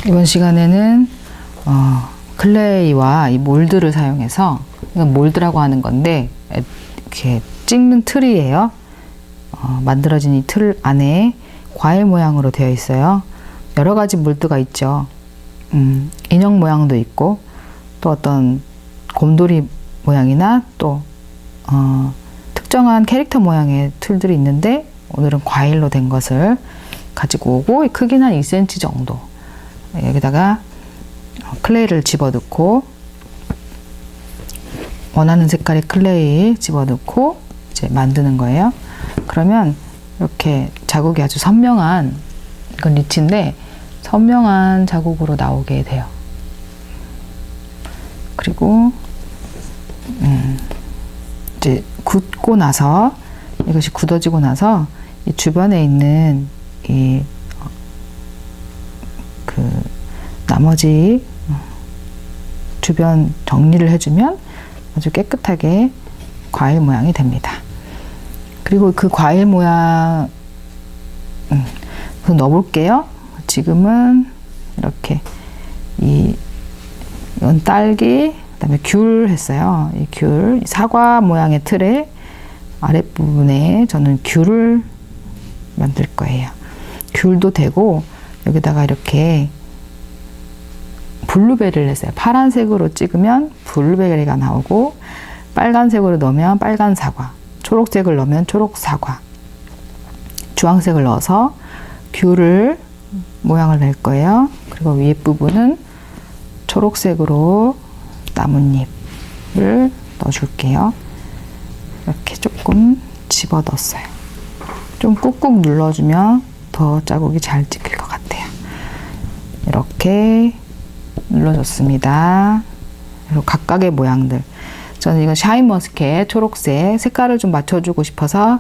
이번 시간에는 클레이와 이 몰드를 사용해서, 이건 몰드라고 하는 건데 이렇게 찍는 틀이에요. 만들어진 이 틀 안에 과일 모양으로 되어 있어요. 여러 가지 몰드가 있죠. 인형 모양도 있고, 또 어떤 곰돌이 모양이나 또 특정한 캐릭터 모양의 틀들이 있는데, 오늘은 과일로 된 것을 가지고 오고, 크기는 한 2cm 정도, 여기다가 클레이를 집어넣고, 원하는 색깔의 클레이 집어넣고 이제 만드는 거예요. 그러면 이렇게 자국이 아주 선명한, 이건 리치인데 선명한 자국으로 나오게 돼요. 그리고 이제 굳고 나서, 이것이 굳어지고 나서 이 주변에 있는 이 나머지 주변 정리를 해주면 아주 깨끗하게 과일 모양이 됩니다. 그리고 그 과일 모양 넣어볼게요. 지금은 이렇게 이건 딸기, 그다음에 귤 했어요. 이 귤, 사과 모양의 틀의 아랫부분에 저는 귤을 만들 거예요. 귤도 되고, 여기다가 이렇게 블루베리를 했어요. 파란색으로 찍으면 블루베리가 나오고, 빨간색으로 넣으면 빨간 사과, 초록색을 넣으면 초록 사과, 주황색을 넣어서 귤을 모양을 낼 거예요. 그리고 위에 부분은 초록색으로 나뭇잎을 넣어줄게요. 이렇게 조금 집어 넣었어요. 좀 꾹꾹 눌러주면 더 자국이 잘 찍힐 것 같아요. 이렇게 눌러줬습니다. 그리고 각각의 모양들. 저는 이건 샤인머스켓 초록색 색깔을 좀 맞춰주고 싶어서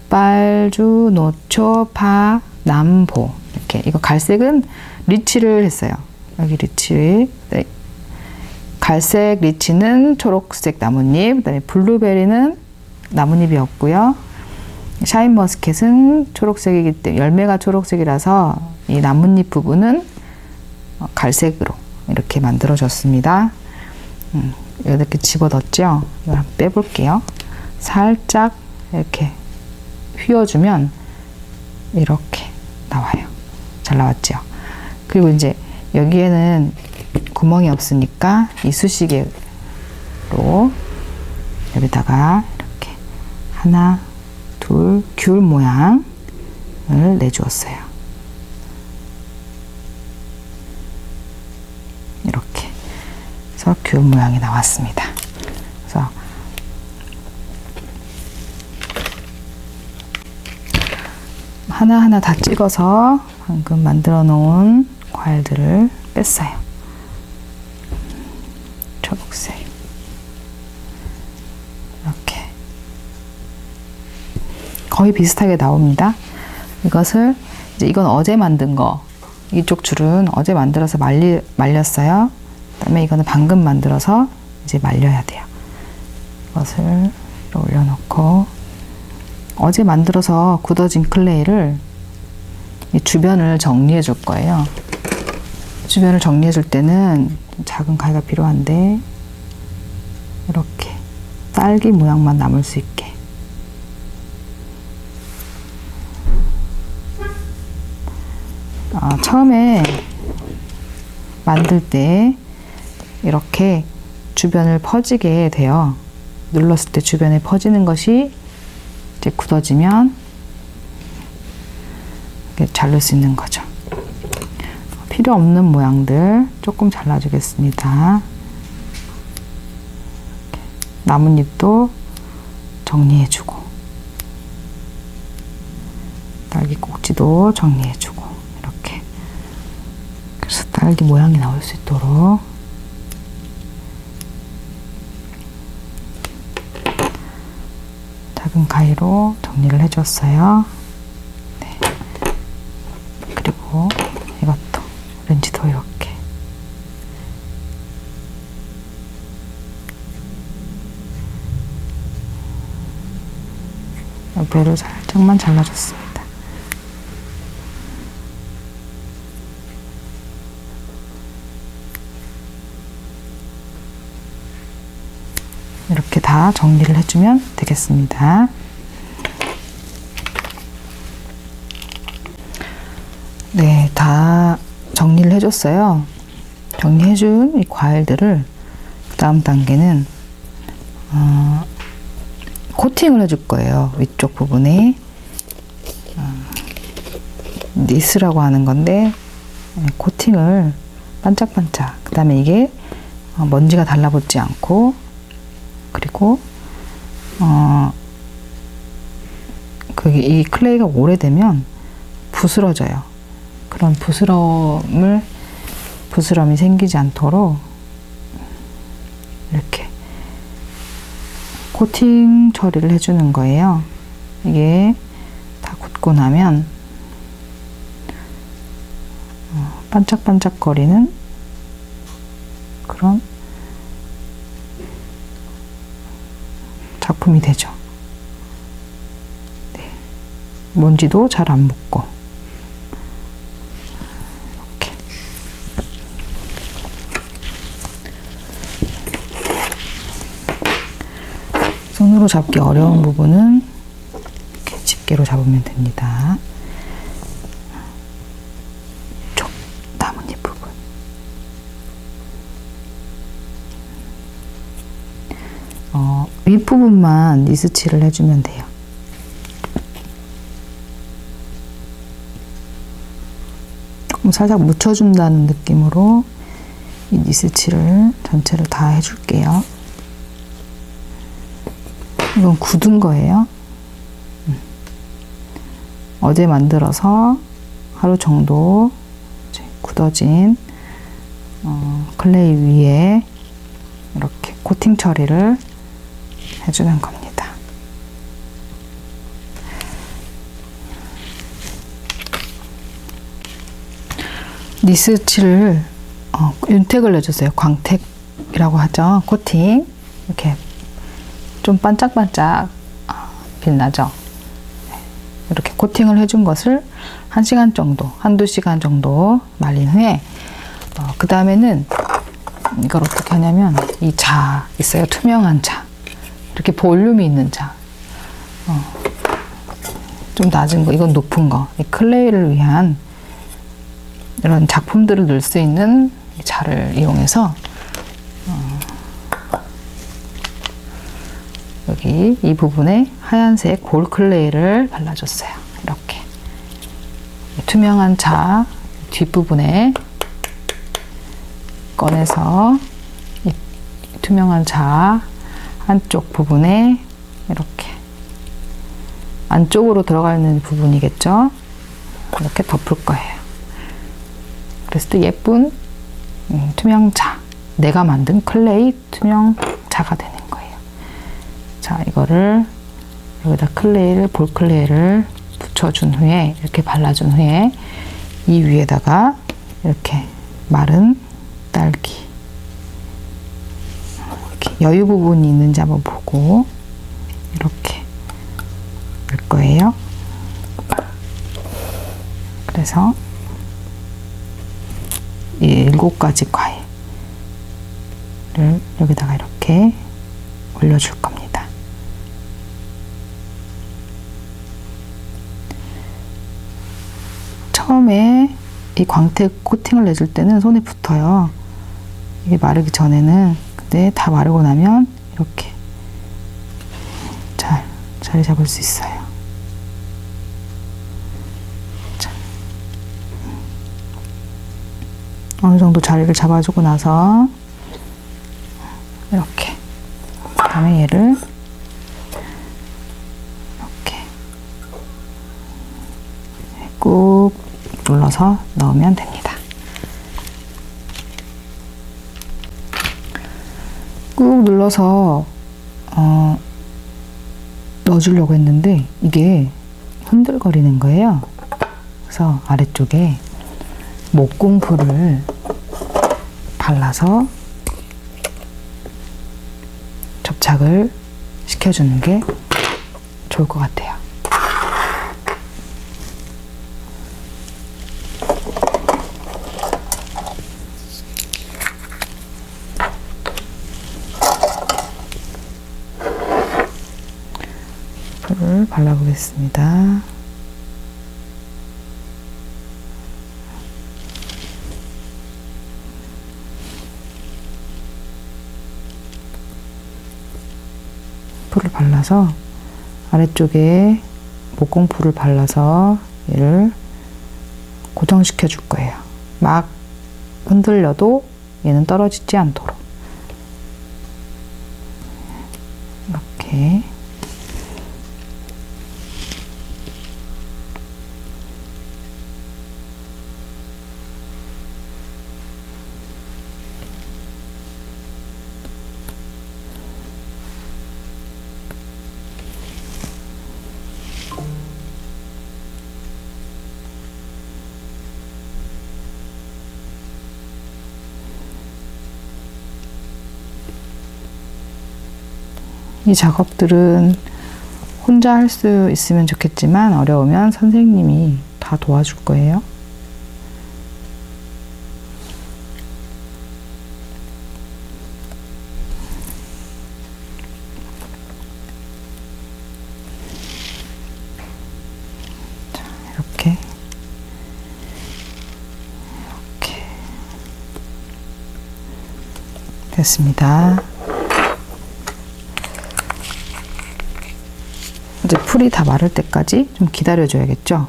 빨주, 노초, 파, 남보, 이렇게. 이거 갈색은 리치를 했어요. 여기 리치. 네. 갈색 리치는 초록색 나뭇잎, 그다음에 블루베리는 나뭇잎이 없고요. 샤인머스켓은 초록색이기 때문에, 열매가 초록색이라서 이 나뭇잎 부분은 갈색으로 이렇게 만들어졌습니다. 이렇게 집어넣었죠. 이걸 한번 빼볼게요. 살짝 이렇게 휘어주면 이렇게 나와요. 잘 나왔죠. 그리고 이제 여기에는 구멍이 없으니까 이쑤시개로 여기다가 이렇게 하나, 둘, 귤 모양을 내주었어요. 이렇게 해서 귤 모양이 나왔습니다. 그래서 하나하나 다 찍어서 방금 만들어 놓은 과일들을 뺐어요. 초록색. 이렇게. 거의 비슷하게 나옵니다. 이것을, 이건 어제 만든 거. 이쪽 줄은 어제 만들어서 말렸어요. 그다음에 이거는 방금 만들어서 이제 말려야 돼요. 이것을 올려놓고, 어제 만들어서 굳어진 클레이를 이 주변을 정리해 줄 거예요. 주변을 정리해 줄 때는 작은 가위가 필요한데, 이렇게 딸기 모양만 남을 수 있게. 처음에 만들 때 이렇게 주변을 퍼지게 돼요. 눌렀을 때 주변에 퍼지는 것이 이제 굳어지면 이렇게 자를 수 있는 거죠. 필요 없는 모양들 조금 잘라주겠습니다. 나뭇잎도 정리해주고, 딸기 꼭지도 정리해주고, 이렇게. 그래서 딸기 모양이 나올 수 있도록 작은 가위로 정리를 해줬어요. 네. 그리고 이것도 렌즈도 이렇게. 옆에를 살짝만 잘라줬습니다. 이렇게 다 정리를 해주면 되겠습니다. 네, 다 정리를 해줬어요. 정리해준 이 과일들을 그 다음 단계는 코팅을 해줄 거예요. 위쪽 부분에 니스라고 하는 건데 코팅을 반짝반짝. 그 다음에 이게 먼지가 달라붙지 않고, 그리고 이 클레이가 오래되면 부스러져요. 그런 부스럼이 생기지 않도록 이렇게 코팅 처리를 해주는 거예요. 이게 다 굳고 나면 반짝반짝거리는 그런 작품이 되죠. 네. 먼지도 잘 안 묻고 이렇게 손으로 잡기 어려운 부분은 이렇게 집게로 잡으면 됩니다. 이쪽 나뭇잎 부분. 윗부분만 니스칠을 해주면 돼요. 살짝 묻혀준다는 느낌으로 이 니스칠을 전체를 다 해줄게요. 이건 굳은 거예요. 어제 만들어서 하루 정도 이제 굳어진 클레이 위에 이렇게 코팅 처리를 해주는 겁니다. 니스칠을 윤택을 내줬어요. 광택이라고 하죠. 코팅 이렇게 좀 반짝반짝 빛나죠. 이렇게 코팅을 해준 것을 1시간 정도, 한두 시간 정도 말린 후에 그 다음에는 이걸 어떻게 하냐면 이 자 있어요. 투명한 자. 이렇게 볼륨이 있는 자. 좀 낮은 거, 이건 높은 거. 이 클레이를 위한 이런 작품들을 넣을 수 있는 이 자를 이용해서 여기 이 부분에 하얀색 볼 클레이를 발라줬어요. 이렇게 투명한 자 뒷부분에 꺼내서 이 투명한 자 한쪽 부분에 이렇게 안쪽으로 들어가 있는 부분이겠죠. 이렇게 덮을 거예요. 그랬을 때 예쁜 투명 자, 내가 만든 클레이 투명 자가 되는 거예요. 자, 이거를 여기다 클레이를, 볼 클레이를 붙여준 후에 이렇게 발라준 후에 이 위에다가 이렇게 마른 딸기, 이렇게 여유 부분이 있는지 한번 보고 이렇게 넣을 거예요. 그래서 이 7가지 과일을 여기다가 이렇게 올려줄 겁니다. 처음에 이 광택 코팅을 내줄 때는 손에 붙어요. 이게 마르기 전에는. 근데 다 마르고 나면 이렇게 잘 자리 잡을 수 있어요. 자. 어느 정도 자리를 잡아주고 나서 이렇게, 그 다음에 얘를 이렇게 꾹 눌러서 넣으면 됩니다. 꾹 눌러서 넣어주려고 했는데 이게 흔들거리는 거예요. 그래서 아래쪽에 목공풀을 발라서 접착을 시켜주는 게 좋을 것 같아요. 풀을 발라보겠습니다. 풀을 발라서 아래쪽에 목공풀을 발라서 얘를 고정시켜 줄 거예요. 막 흔들려도 얘는 떨어지지 않도록. 이렇게. 이 작업들은 혼자 할 수 있으면 좋겠지만 어려우면 선생님이 다 도와줄 거예요. 자, 이렇게 됐습니다. 이제 풀이 다 마를 때까지 좀 기다려줘야겠죠?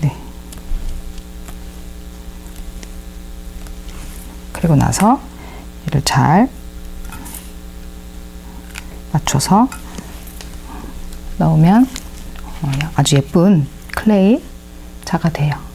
네. 그리고 나서 얘를 잘 맞춰서 넣으면 아주 예쁜 클레이 자가 돼요.